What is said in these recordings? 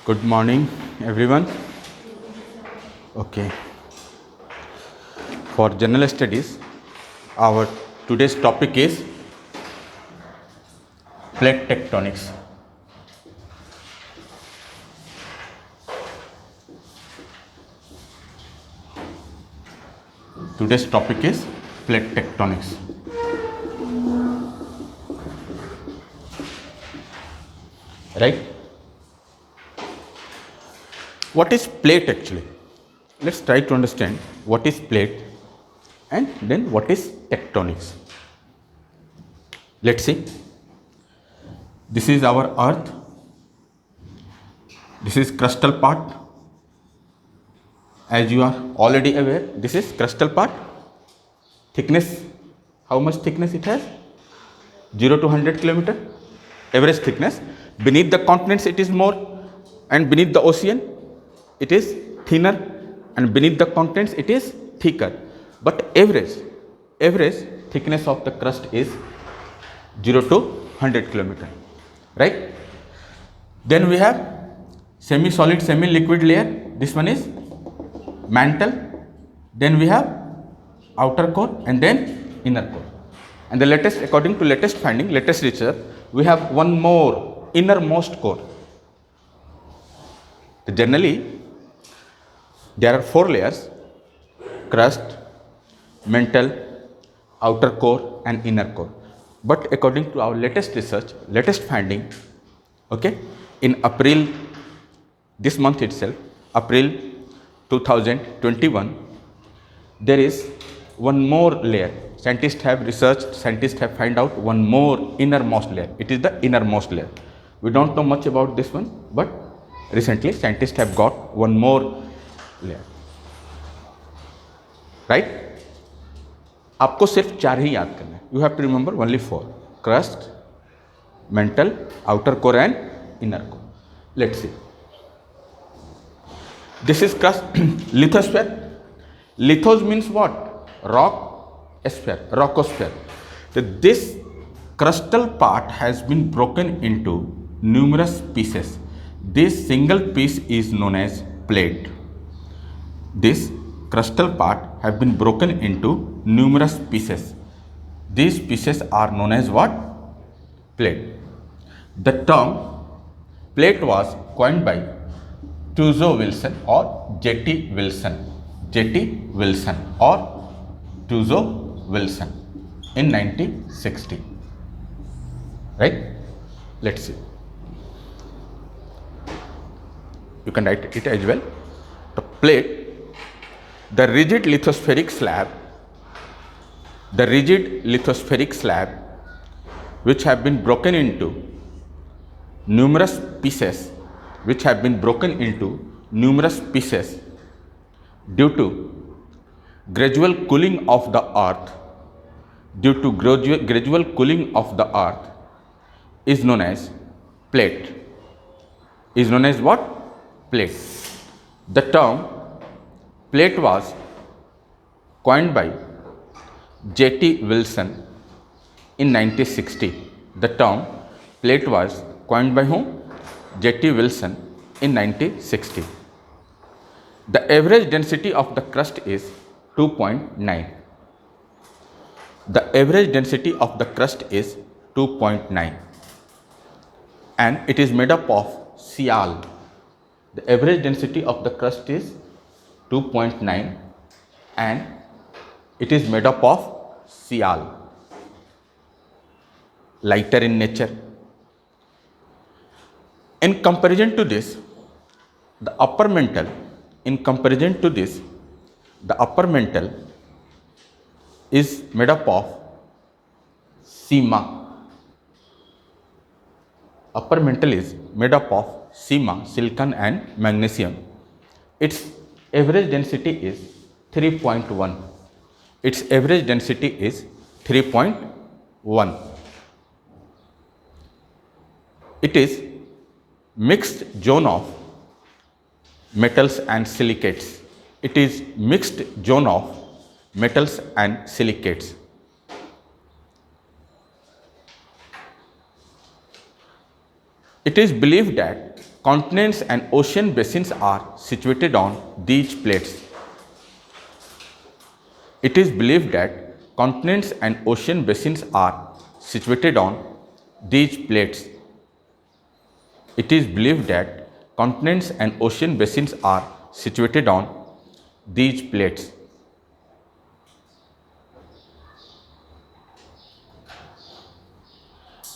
Good morning, everyone. Okay. For general studies, our today's topic is plate tectonics. Today's topic is plate tectonics. Right? What is plate actually? Let's try to understand what is plate and then what is tectonics. Let's see. This is our earth. This is crustal part. As you are already aware, this is crustal part. Thickness, how much thickness it has? 0 to 100 kilometer. Average thickness. Beneath the continents it is more, and beneath the ocean it is thinner, and beneath the continents it is thicker. But average thickness of the crust is 0 to 100 kilometer. Right? Then we have semi-solid, semi-liquid layer. This one is mantle. Then we have outer core and then inner core. And the latest, according to latest finding, latest research, we have one more innermost core. Generally, there are 4 layers: crust, mantle, outer core and inner core. But according to our latest research, latest finding, okay, in April, this month itself, April 2021, there is one more layer. Scientists have researched, scientists have found out one more innermost layer. It is the innermost layer. We don't know much about this one, but recently scientists have got one more layer. Right? आपको सिर्फ 4 ही याद करना है. You have to remember only 4: crust, mantle, outer core and inner core. Let's see. This is crust. Lithosphere. Lithos means what? Rock. Sphere, rockosphere. So this crustal part has been broken into numerous pieces. This single piece is known as plate. This crustal part have been broken into numerous pieces. These pieces are known as what? Plate. The term plate was coined by Tuzo Wilson or J.T. Wilson. J.T. Wilson or Tuzo Wilson in 1960. Right? Let's see. You can write it as well. The plate, the rigid lithospheric slab, which have been broken into numerous pieces, due to gradual cooling of the earth, is known as plate. Is known as what? Plate. The term plate was coined by J.T. Wilson in 1960. The term plate was coined by whom? J.T. Wilson in 1960. The average density of the crust is 2.9. The average density of the crust is 2.9 and it is made up of sial. The average density of the crust is 2.9 and it is made up of sial, lighter in nature. In comparison to this, the upper mantle is made up of sima. Upper mantle is made up of sima, silicon and magnesium. Its average density is 3.1. It is mixed zone of metals and silicates. It is believed that continents and ocean basins are situated on these plates. It is believed that continents and ocean basins are situated on these plates. It is believed that continents and ocean basins are situated on these plates.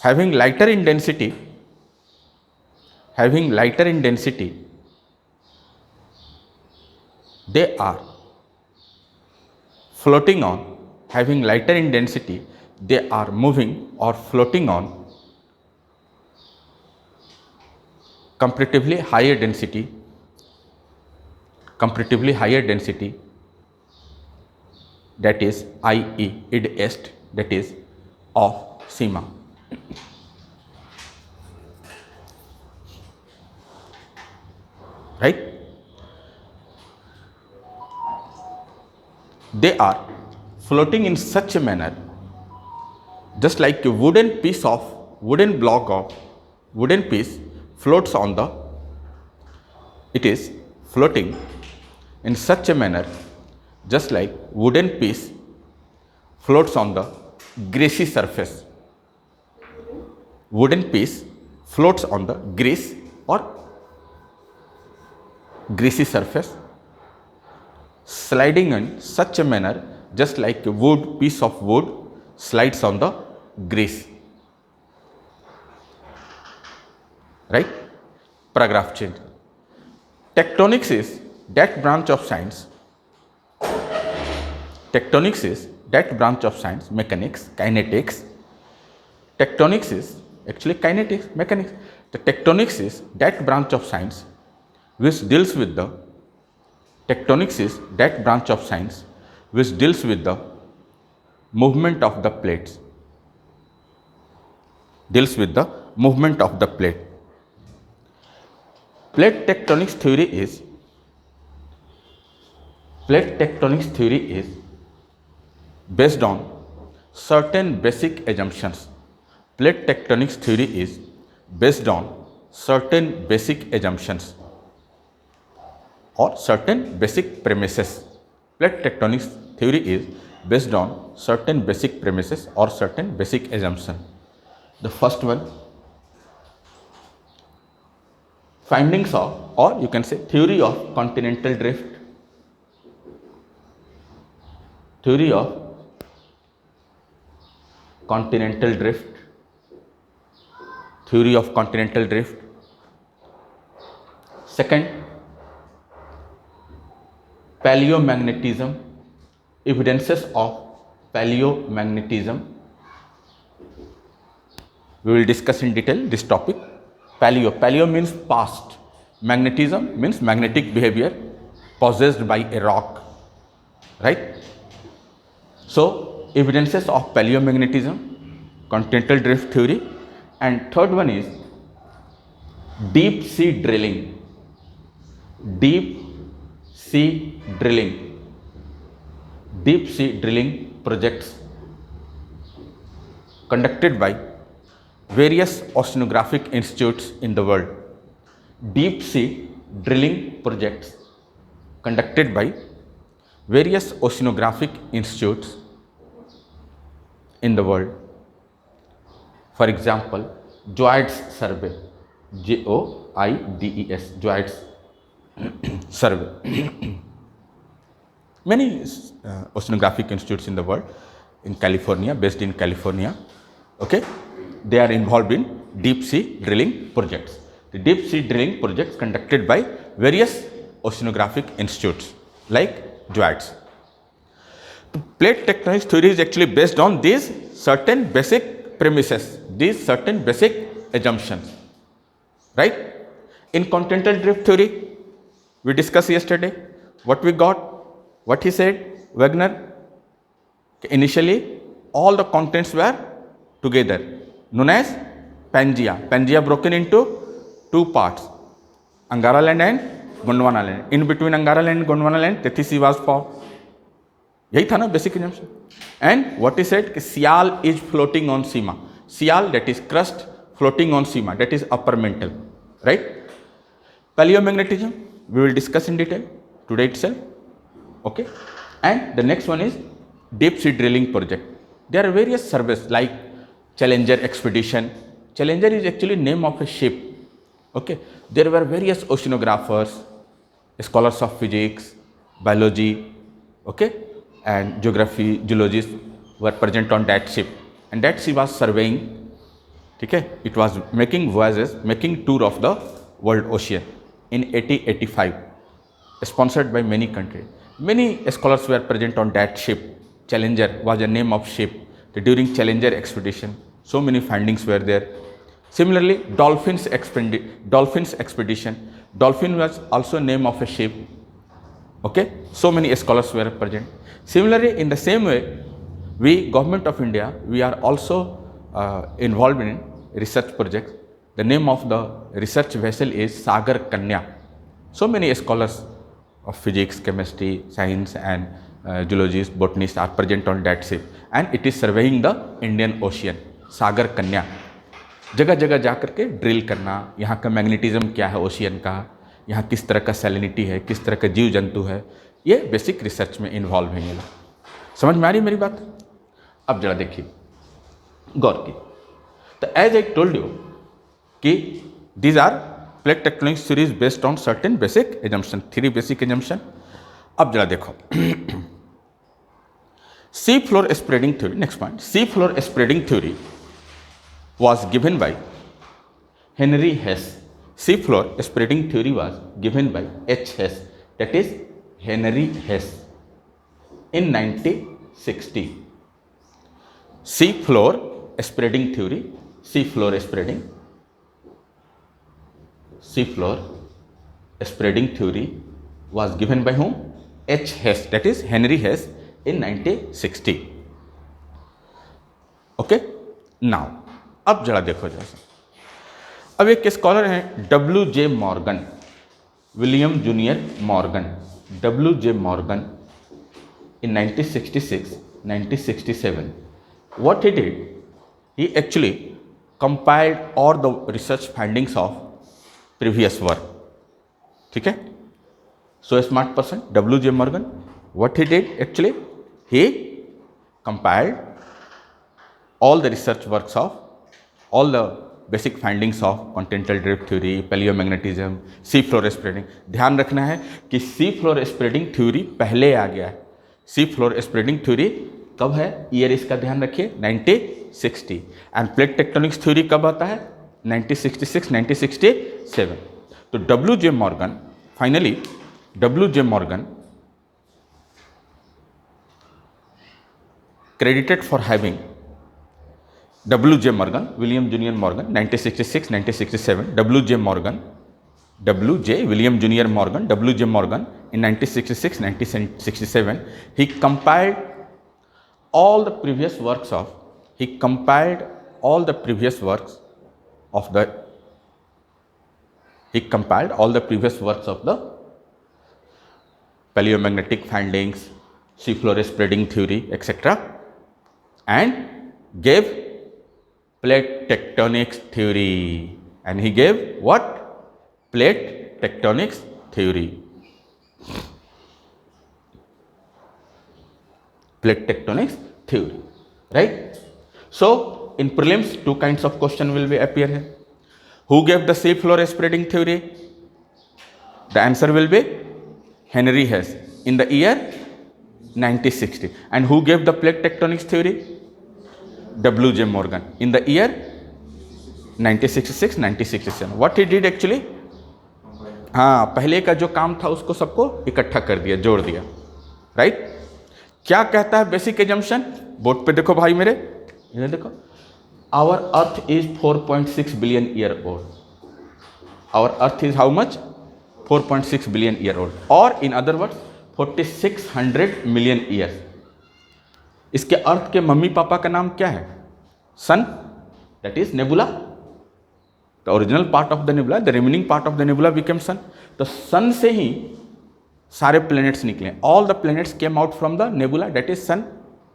Having lighter in density, they are floating on, having lighter in density, they are moving or floating on comparatively higher density, that is IE, id est, that is of SEMA. Right? They are floating in such a manner, just like a wooden piece floats on the, it is floating in such a manner, just like wooden piece floats on the greasy surface. Wooden piece floats on the grease or greasy surface, sliding in such a manner, just like a piece of wood slides on the grease. Right? Paragraph change. Tectonics is that branch of science. Mechanics, kinetics. Tectonics is actually kinetics, mechanics. The tectonics is that branch of science which deals with the movement of the plates. Plate tectonics theory is based on certain basic assumptions. Plate tectonics theory is based on certain basic assumptions or certain basic premises. Plate tectonics theory is based on certain basic premises or certain basic assumptions. The first one, findings of, or you can say theory of continental drift. Theory of continental drift. Second, paleomagnetism, evidences of paleomagnetism. We will discuss in detail this topic. Paleo means past, magnetism means magnetic behavior possessed by a rock, right? So evidences of paleomagnetism, continental drift theory, and third one is deep sea drilling. Deep sea drilling projects conducted by various oceanographic institutes in the world. Deep sea drilling projects conducted by various oceanographic institutes in the world. For example, JOIDES survey, JOIDES, JOIDES survey. Many oceanographic institutes in the world, in California, based in California, okay, they are involved in deep sea drilling projects. The deep sea drilling projects conducted by various oceanographic institutes like JOIDES. Plate tectonics theory is actually based on these certain basic premises, these certain basic assumptions, right? In continental drift theory, we discussed yesterday what we got, what he said, Wagner. Initially, all the continents were together, known as Pangaea. Pangaea broken into two parts, Angara land and Gondwana land. In between Angara land and Gondwana land, Tethys Sea was formed. यही था ना basic assumption. And what he said, Sial is floating on SEMA. Sial, that is crust, floating on SEMA, that is upper mantle, right? Paleomagnetism, we will discuss in detail today itself. Okay, and the next one is deep sea drilling project. There are various surveys like Challenger expedition. Challenger is actually name of a ship. Okay, there were various oceanographers, scholars of physics, biology, okay, and geography, geologists were present on that ship, and that ship was surveying. Okay, it was making voyages, making tour of the world ocean in 1885, sponsored by many countries. Many scholars were present on that ship. Challenger was a name of ship. During Challenger expedition, so many findings were there. Similarly, Dolphins expedition. Dolphin was also name of a ship. Okay, so many scholars were present. Similarly, in the same way, we, Government of India, we are also involved in research projects. The name of the research vessel is Sagar Kanya. So many scholars of physics, chemistry, science and geologists, botanists are present on that ship, and it is surveying the Indian Ocean. सागर कन्या जगह जगह जाकर के drill करना, यहाँ का magnetism क्या है ओशियन का, यहाँ किस तरह का सैलिनिटी है, किस तरह का जीव जंतु है, ये बेसिक रिसर्च में इन्वॉल्व है। ये लोग समझ में आ रही मेरी बात? अब जरा देखिए गौर की। तो एज आई टोल्ड यू कि these are plate tectonic series based on certain basic assumption, 3 basic assumption. अब जरा देखो sea floor spreading theory, next point, sea floor spreading theory was given by Henry Hess. Sea floor spreading theory was given by H. Hess, that is Henry Hess, in 1960. Sea floor spreading theory, sea floor spreading theory was given by whom? H. Hess, that is Henry Hess, in 1960. Okay, now अब जरा देखो जैसा, अब एक scholar हैं W.J. Morgan, William junior Morgan, W.J. Morgan, in 1966, 1967. What he did, he actually compiled all the research findings of previous work. ठीक है, so a smart person, W.J. Morgan, what he did actually, he compiled all the research works of all the basic findings of continental drift theory, paleomagnetism, sea floor spreading. ध्यान रखना है कि sea floor spreading theory पहले आ गया है। sea floor spreading theory कब है, year इसका ध्यान रखिए 1960, एंड प्लेट टेक्टोनिक्स थ्योरी कब आता है, 1966, 1967। तो W.J. Morgan, finally W.J. Morgan credited for having W.J. Morgan, William Junior Morgan, 1966, 1967, W.J. Morgan, W.J. William Junior Morgan, W.J. Morgan, in 1966, 1967, he compiled all the previous works of, the paleomagnetic findings, sea floor spreading theory, etc., and gave plate tectonics theory. And he gave what? Plate tectonics theory. Plate tectonics theory, right? So in prelims, 2 kinds of question will be appear here. Who gave the sea floor spreading theory? The answer will be Henry Hess, in the year 1960. And who gave the plate tectonics theory? W.J. Morgan, in the year 1966, 1967. What he did actually, हाँ, पहले का जो काम था उसको सबको इकट्ठा कर दिया, जोड़ दिया, राइट? क्या कहता है बेसिक एजम्पशन? बोर्ड पे देखो भाई मेरे, ये देखो, our earth is 4.6 billion year old. Our earth is how much? 4.6 billion year old, और in other words 4600 million years. इसके अर्थ के मम्मी पापा का नाम क्या है? Sun, that is nebula, the original part of the nebula, the remaining part of the nebula became sun. तो sun से ही सारे प्लैनेट्स निकले, all the planets came out from the nebula, that is sun,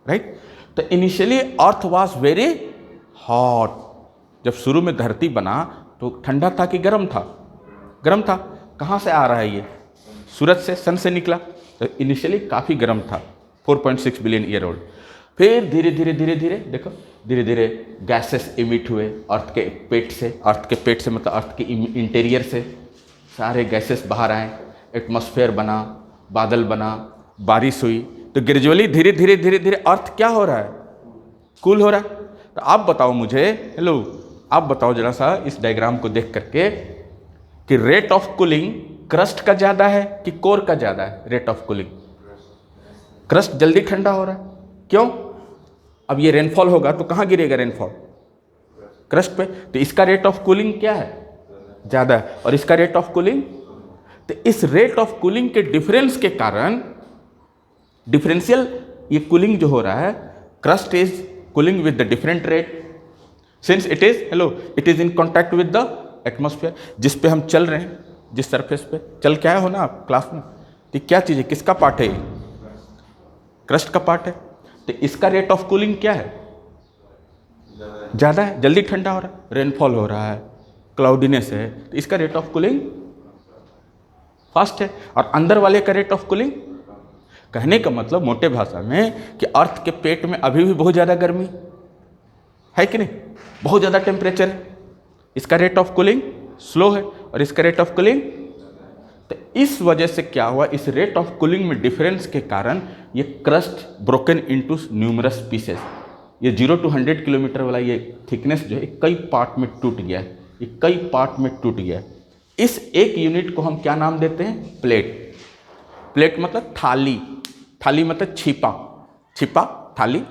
right? तो initially earth was very hot. जब शुरू में धरती बना तो ठंडा था कि गर्म था? गर्म था। कहाँ से आ रहा है? ये सूरज से, सन से निकला। तो इनिशियली काफ़ी गर्म था, 4.6 बिलियन ईयर ओल्ड। फिर धीरे धीरे धीरे धीरे देखो, धीरे धीरे गैसेस इमिट हुए अर्थ के पेट से। अर्थ के पेट से मतलब अर्थ के इंटीरियर से सारे गैसेस बाहर आए, एटमॉस्फेयर बना, बादल बना, बारिश हुई। तो ग्रेजुअली धीरे धीरे धीरे धीरे अर्थ क्या हो रहा है? कूल हो रहा है। तो आप बताओ मुझे, हेलो, आप बताओ जरा सा इस डायग्राम को देख करके कि रेट ऑफ कूलिंग क्रस्ट का ज़्यादा है कि कोर का ज़्यादा है? रेट ऑफ कूलिंग, क्रस्ट जल्दी ठंडा हो रहा है। क्यों? अब ये रेनफॉल होगा तो कहाँ गिरेगा रेनफॉल? क्रस्ट पे। तो इसका रेट ऑफ कूलिंग क्या है? ज़्यादा है। और इसका रेट ऑफ कूलिंग, तो इस रेट ऑफ कूलिंग के डिफरेंस के कारण, डिफरेंशियल ये कूलिंग जो हो रहा है, crust is cooling with the different rate since it is, hello, it is in contact with the atmosphere. जिस पे हम चल रहे हैं, जिस सरफेस पे चल के आए हो ना आप क्लास में, तो क्या चीज़ है? किसका पार्ट है? क्रस्ट का पार्ट है। तो इसका रेट ऑफ कूलिंग क्या है? ज़्यादा है, जल्दी ठंडा हो रहा है, रेनफॉल हो रहा है, क्लाउडीनेस है, तो इसका रेट ऑफ कूलिंग फास्ट है। और अंदर वाले का रेट ऑफ कूलिंग, कहने का मतलब मोटे भाषा में कि अर्थ के पेट में अभी भी बहुत ज़्यादा गर्मी है कि नहीं, बहुत ज़्यादा टेम्परेचर है। इसका रेट ऑफ कूलिंग स्लो है और इसका रेट ऑफ कूलिंग, तो इस वजह से क्या हुआ, इस रेट ऑफ कूलिंग में डिफरेंस के कारण ये crust broken into numerous pieces. ये 0 to 100 किलोमीटर वाला ये थिकनेस जो है कई पार्ट में टूट गया है, ये कई पार्ट में टूट गया है। इस एक यूनिट को हम क्या नाम देते हैं? प्लेट। प्लेट मतलब थाली, थाली मतलब छिपा, छिपा थाली।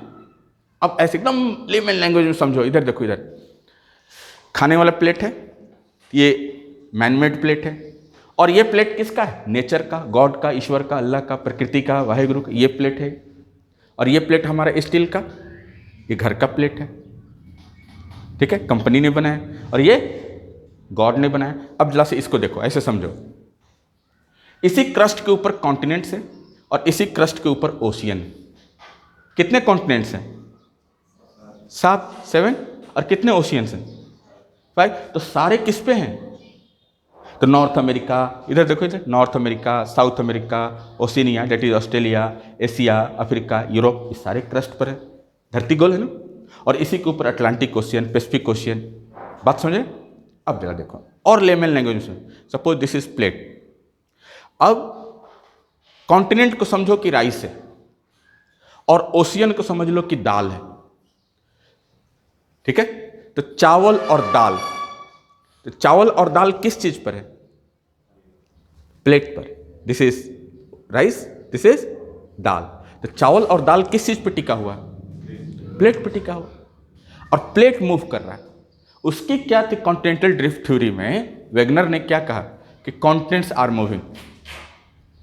अब ऐसे एकदम लेमन लैंग्वेज में समझो, इधर देखो, इधर खाने वाला प्लेट है, ये मैनमेड प्लेट है। और ये प्लेट किसका है? नेचर का, गॉड का, ईश्वर का, अल्लाह का, प्रकृति का, वाहेगुरु का, ये प्लेट है। और ये प्लेट हमारा स्टील का, ये घर का प्लेट है, ठीक है, कंपनी ने बनाया, और ये गॉड ने बनाया। अब जरा से इसको देखो, ऐसे समझो, इसी क्रस्ट के ऊपर कॉन्टिनेंट्स हैं और इसी क्रस्ट के ऊपर ओशियन। कितने कॉन्टिनेंट्स हैं? 7 और कितने ओशियंस हैं? 5। तो सारे किस पे हैं? तो नॉर्थ अमेरिका, इधर देखो, इधर North America, South America, Oceania that is Australia, Asia, Africa, Europe, ये सारे क्रस्ट पर है। धरती गोल है ना। और इसी के ऊपर अटलांटिक ओशियन, पैसिफिक ओशियन। बात समझे? अब जरा देखो और लेमन लैंग्वेज में, सपोज दिस इज प्लेट। अब कॉन्टिनेंट को समझो कि राइस है और ओशियन को समझ लो कि दाल है, ठीक है। तो चावल और दाल, तो चावल और दाल किस चीज पर है? प्लेट पर। This is rice, this is dal. तो चावल और दाल किस चीज पर टिका हुआ है? प्लेट पर टिका हुआ। और प्लेट मूव कर रहा है। उसकी क्या थी कॉन्टिनेंटल ड्रिफ्ट थ्योरी में? वेगनर ने क्या कहा कि continents are moving,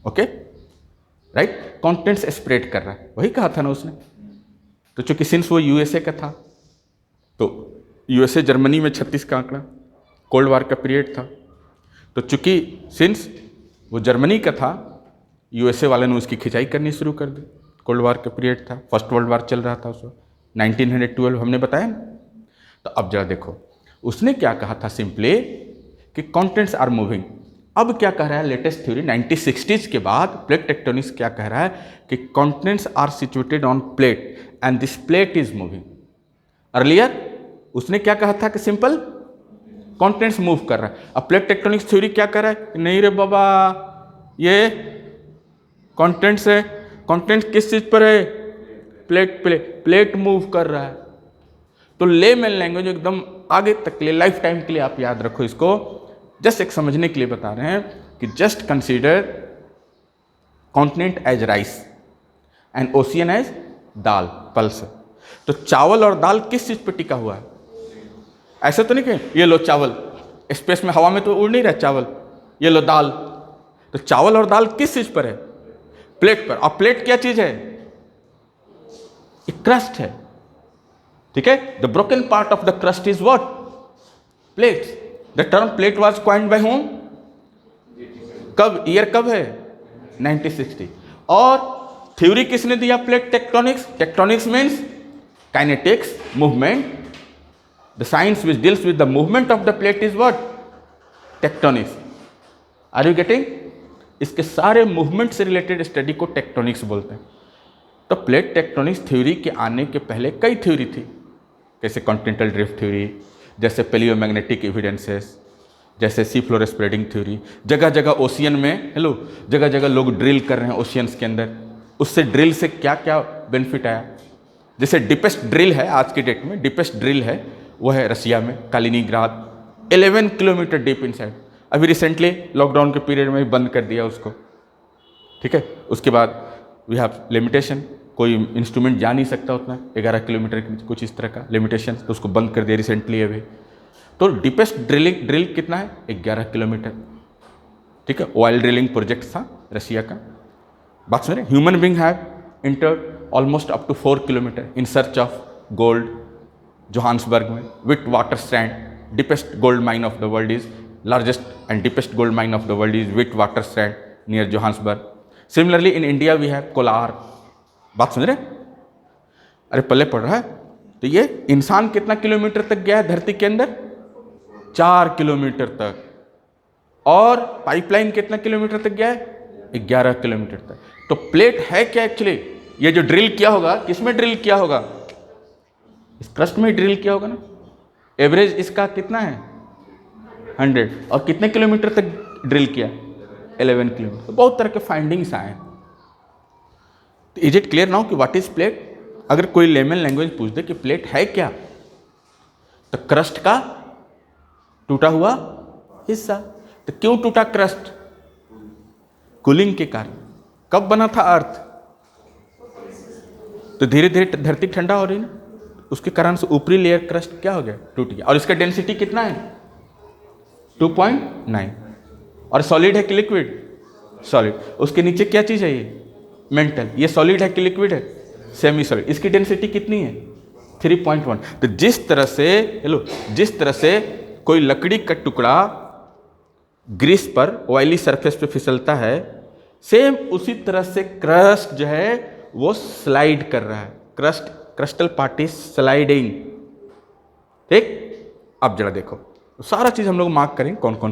okay, right, continents spread कर रहा है, वही कहा था ना उसने। तो चूंकि सिंस वो यूएसए का था, तो यूएसए जर्मनी में 36 का आंकड़ा, कोल्ड वार का पीरियड था। तो चूंकि सिंस वो जर्मनी का था, यूएसए वाले ने उसकी खिंचाई करनी शुरू कर दी। कोल्ड वार का पीरियड था, फर्स्ट वर्ल्ड वार चल रहा था उस वक्त, 1912 हमने बताया ना। तो अब जरा देखो, उसने क्या कहा था सिंपली कि कॉन्टिनेंट्स आर मूविंग। अब क्या कह रहा है लेटेस्ट थ्योरी 1960s के बाद, प्लेट टेक्टोनिक्स क्या कह रहा है कि continents are situated on plate and this plate is moving. Earlier उसने क्या कहा था कि सिंपल कॉन्टिनेंट्स मूव कर रहा है। अब प्लेट टेक्टोनिक्स थ्योरी क्या कर रहा है? नहीं रे बाबा, ये कॉन्टिनेंट्स है, कॉन्टिनेंट किस चीज पर है? प्लेट, प्लेट मूव कर रहा है। तो लेमन लैंग्वेज एकदम आगे तक के लिए, लाइफ टाइम के लिए आप याद रखो इसको। जस्ट एक समझने के लिए बता रहे हैं कि just consider continent as rice and ocean as dal, pulse. तो चावल और दाल किस चीज पे टिका हुआ है? ऐसा तो नहीं कि ये लो चावल, स्पेस में हवा में तो उड़ नहीं रहा चावल, ये लो दाल। तो चावल और दाल किस चीज पर है? प्लेट पर। और प्लेट क्या चीज है? एक क्रस्ट है, ठीक है। The broken part of the crust is what? Plates. The term plate was coined bye home? कब? ईयर कब है? 1960। और थ्योरी किसने दिया? Plate tectonics. Tectonics means kinetics, movement. The science which deals with the movement of the plate is what? Tectonics. Are you getting? इसके सारे movement से related study को टेक्टोनिक्स बोलते हैं। तो प्लेट टेक्टोनिक्स थ्योरी के आने के पहले कई थ्योरी थी, जैसे कॉन्टिनेंटल ड्रिफ्ट थ्योरी, जैसे पेलियोमैग्नेटिक एविडेंसेस, जैसे सी फ्लोर स्प्रेडिंग थ्योरी। जगह जगह ओशियन में, हेलो, जगह जगह लोग ड्रिल कर रहे हैं ओशियंस के अंदर। उससे ड्रिल से क्या क्या बेनिफिट आया? जैसे डीपेस्ट ड्रिल है आज की डेट में, डीपेस्ट ड्रिल है वो है रसिया में, कालिनिंग्राद, 11 किलोमीटर डीप इनसाइड। अभी रिसेंटली लॉकडाउन के पीरियड में भी बंद कर दिया उसको, ठीक है। उसके बाद वी हैव लिमिटेशन, कोई इंस्ट्रूमेंट जा नहीं सकता उतना, 11 किलोमीटर कुछ इस तरह का लिमिटेशन, तो उसको बंद कर दिया रिसेंटली अभी। तो डीपेस्ट ड्रिल कितना है? 11 किलोमीटर, ठीक है। ऑयल ड्रिलिंग प्रोजेक्ट था रसिया का। बात सुन रहे? Human being have entered almost up to 4 kilometre in search of gold Johannesburg में, Witwatersrand, deepest gold mine of the world is, largest and deepest gold mine of the world is Witwatersrand near Johannesburg. Similarly in India we have Kolar. बात सुन रहे? अरे पल्ले पड़ रहा है। तो ये इंसान कितना किलोमीटर तक गया है धरती के अंदर? 4 किलोमीटर तक। और पाइपलाइन कितना किलोमीटर तक गया है? 11 किलोमीटर तक। तो प्लेट है क्या एक्चुअली? ये जो ड्रिल किया होगा, किसमें ड्रिल किया होगा? इस क्रस्ट में ड्रिल किया होगा ना। एवरेज इसका कितना है? 100। और कितने किलोमीटर तक ड्रिल किया? 11 किलोमीटर। तो बहुत तरह के फाइंडिंग्स आए। तो इज इट क्लियर नाउ कि व्हाट इज प्लेट? अगर कोई लेमन लैंग्वेज पूछ दे कि प्लेट है क्या, तो क्रस्ट का टूटा हुआ हिस्सा। तो क्यों टूटा क्रस्ट? कूलिंग के कारण। कब बना था अर्थ? तो धीरे धीरे धरती ठंडा हो रही ना, उसके कारण से ऊपरी लेयर क्रस्ट क्या हो गया? टूट गया। और इसका डेंसिटी कितना है? 2.9। और सॉलिड है कि लिक्विड? सॉलिड। उसके नीचे क्या चीज है? ये मेंटल। ये सॉलिड है कि लिक्विड है? Semi solid. इसकी डेंसिटी कितनी है? 3.1। तो जिस तरह से, हेलो, जिस तरह से कोई लकड़ी का टुकड़ा ग्रीस पर, ऑयली सरफेस पे फिसलता है, सेम उसी तरह से क्रस्ट जो है वो स्लाइड कर रहा है। क्रस्टल पार्ट इज स्लाइडिंग, ठीक। अब जरा देखो, सारा चीज हम लोग मार्क करें कौन कौन